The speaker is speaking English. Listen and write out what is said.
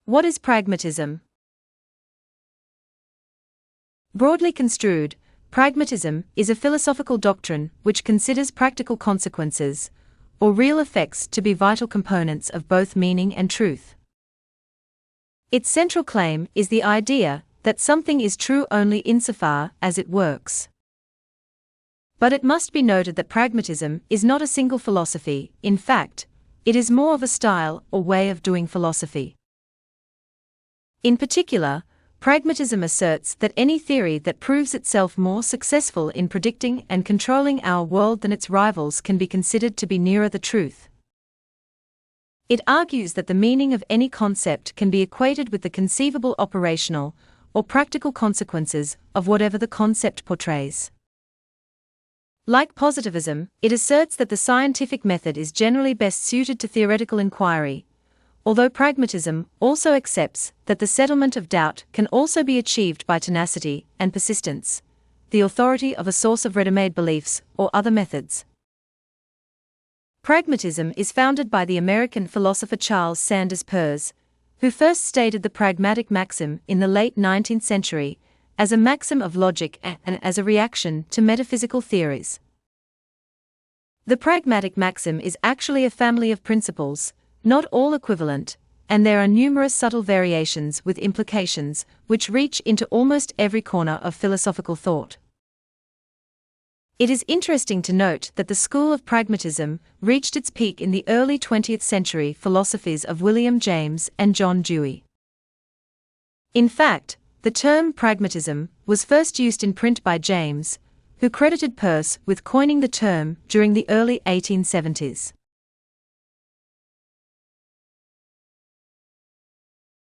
What is pragmatism? Broadly construed, pragmatism is a philosophical doctrine which considers practical consequences, or real effects, to be vital components of both meaning and truth. Its central claim is the idea that something is true only insofar as it works. But it must be noted that pragmatism is not a single philosophy. In fact, it is more of a style or way of doing philosophy. In particular, pragmatism asserts that any theory that proves itself more successful in predicting and controlling our world than its rivals can be considered to be nearer the truth. It argues that the meaning of any concept can be equated with the conceivable operational or practical consequences of whatever the concept portrays. Like positivism, it asserts that the scientific method is generally best suited to theoretical inquiry, although pragmatism also accepts that the settlement of doubt can also be achieved by tenacity and persistence, the authority of a source of ready-made beliefs or other methods. Pragmatism is founded by the American philosopher Charles Sanders Peirce, who first stated the pragmatic maxim in the late 19th century as a maxim of logic and as a reaction to metaphysical theories. The pragmatic maxim is actually a family of principles, not all equivalent, and there are numerous subtle variations with implications which reach into almost every corner of philosophical thought. It is interesting to note that the school of pragmatism reached its peak in the early 20th century philosophies of William James and John Dewey. In fact, the term pragmatism was first used in print by James, who credited Peirce with coining the term during the early 1870s.